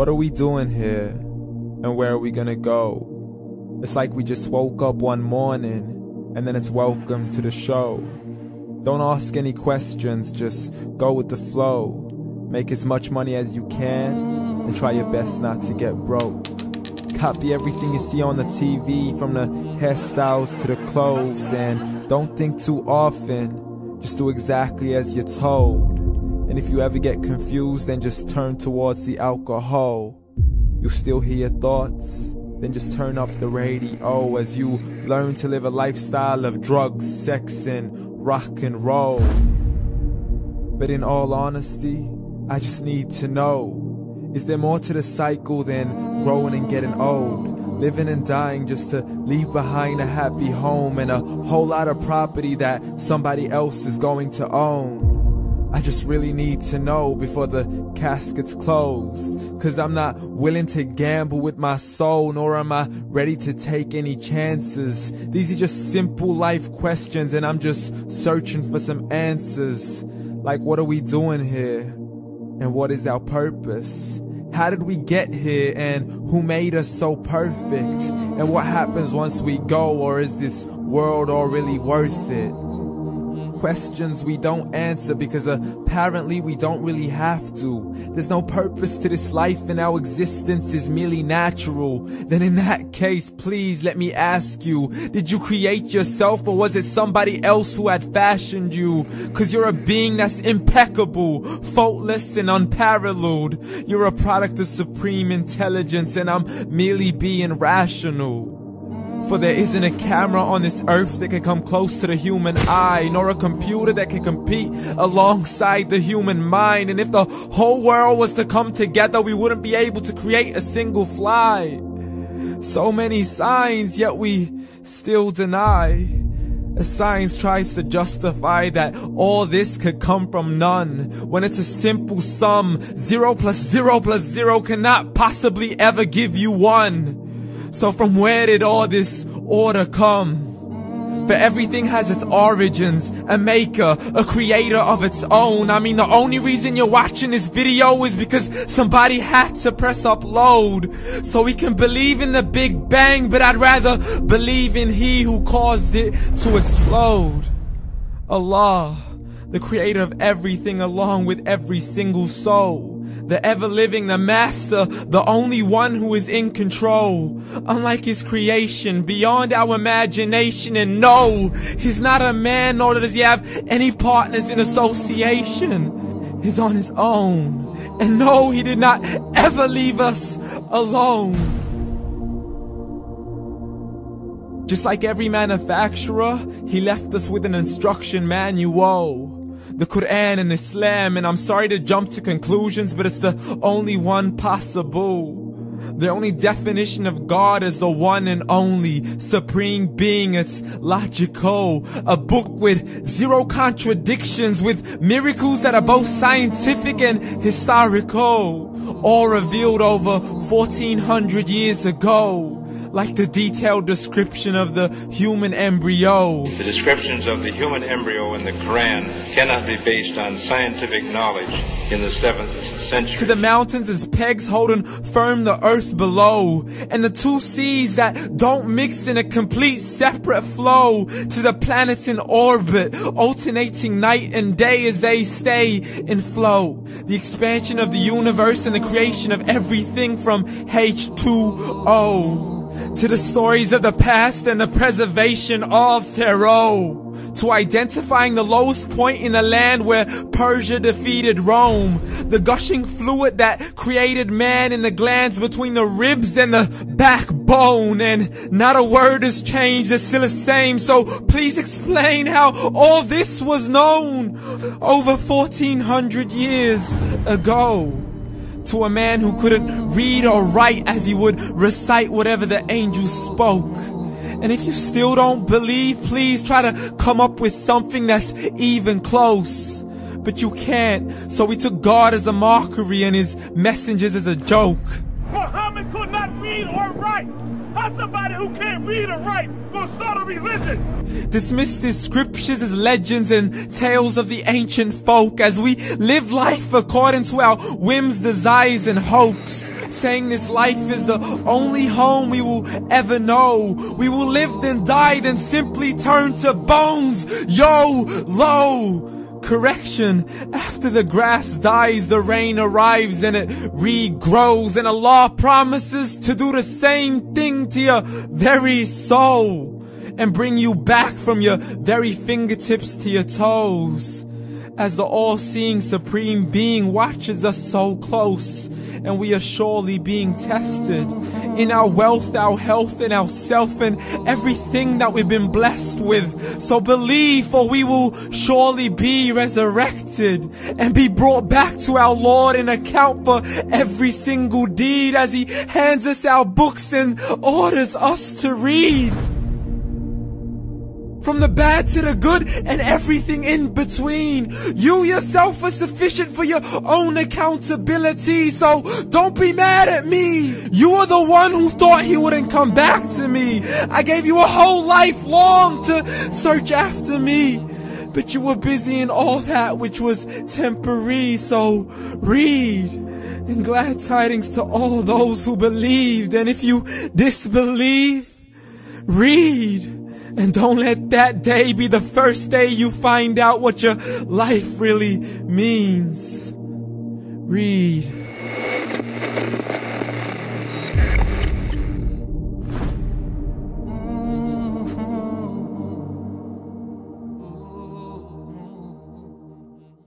What are we doing here? And where are we gonna go? It's like we just woke up one morning, and then it's welcome to the show. Don't ask any questions, just go with the flow. Make as much money as you can, and try your best not to get broke. Copy everything you see on the TV, from the hairstyles to the clothes, and don't think too often, just do exactly as you're told. And if you ever get confused, then just turn towards the alcohol. You'll still hear your thoughts, then just turn up the radio as you learn to live a lifestyle of drugs, sex, and rock and roll. But in all honesty, I just need to know, is there more to the cycle than growing and getting old? Living and dying just to leave behind a happy home and a whole lot of property that somebody else is going to own. I just really need to know before the casket's closed, 'cause I'm not willing to gamble with my soul, nor am I ready to take any chances. These are just simple life questions, and I'm just searching for some answers. Like, what are we doing here? And what is our purpose? How did we get here, and who made us so perfect? And what happens once we go, or is this world all really worth it? Questions we don't answer because apparently we don't really have to. There's no purpose to this life and our existence is merely natural. Then in that case, please let me ask you, did you create yourself, or was it somebody else who had fashioned you? 'Cause you're a being that's impeccable, faultless and unparalleled. You're a product of supreme intelligence, and I'm merely being rational. For there isn't a camera on this earth that can come close to the human eye, nor a computer that can compete alongside the human mind. And if the whole world was to come together, we wouldn't be able to create a single fly. So many signs, yet we still deny. As science tries to justify that all this could come from none, when it's a simple sum. 0 plus 0 plus 0 cannot possibly ever give you 1. So from where did all this order come? For everything has its origins, a maker, a creator of its own. I mean, the only reason you're watching this video is because somebody had to press upload. So we can believe in the Big Bang, but I'd rather believe in He who caused it to explode. Allah, the creator of everything along with every single soul. The ever-living, the master, the only one who is in control. Unlike his creation, beyond our imagination. And no, he's not a man, nor does he have any partners in association. He's on his own. And no, he did not ever leave us alone. Just like every manufacturer, he left us with an instruction manual. The Qur'an and Islam, and I'm sorry to jump to conclusions, but it's the only one possible. The only definition of God is the one and only supreme being. It's logical, a book with 0 contradictions, with miracles that are both scientific and historical, all revealed over 1400 years ago. Like the detailed description of the human embryo. The descriptions of the human embryo in the Qur'an cannot be based on scientific knowledge in the 7th century. To the mountains as pegs holding firm the earth below, and the 2 seas that don't mix in a complete separate flow. To the planets in orbit, alternating night and day as they stay in flow. The expansion of the universe and the creation of everything from H2O. To the stories of the past and the preservation of Pharaoh. To identifying the lowest point in the land where Persia defeated Rome. The gushing fluid that created man in the glands between the ribs and the backbone. And not a word has changed, it's still the same. So please explain how all this was known over 1400 years ago. To a man who couldn't read or write, as he would recite whatever the angels spoke. And if you still don't believe, please try to come up with something that's even close. But you can't, so we took God as a mockery and his messengers as a joke. Muhammad could not read or write. How's somebody who can't read or write gonna start a religion? Dismiss these scriptures as legends and tales of the ancient folk, as we live life according to our whims, desires, and hopes. saying this life is the only home we will ever know. We will live then die, then simply turn to bones. YOLO! Correction, after the grass dies, the rain arrives and it regrows, and Allah promises to do the same thing to your very soul and bring you back from your very fingertips to your toes, as the all-seeing supreme being watches us so close, and we are surely being tested in our wealth, our health, and our self, and everything that we've been blessed with. So believe, for we will surely be resurrected and be brought back to our Lord and account for every single deed, as He hands us our books and orders us to read. From the bad to the good and everything in between. You yourself are sufficient for your own accountability, so don't be mad at me. You are the one who thought He wouldn't come back to me. I gave you a whole life long to search after me, but you were busy in all that which was temporary. So read, and glad tidings to all those who believed. And if you disbelieve, read. And don't let that day be the first day you find out what your life really means. Read.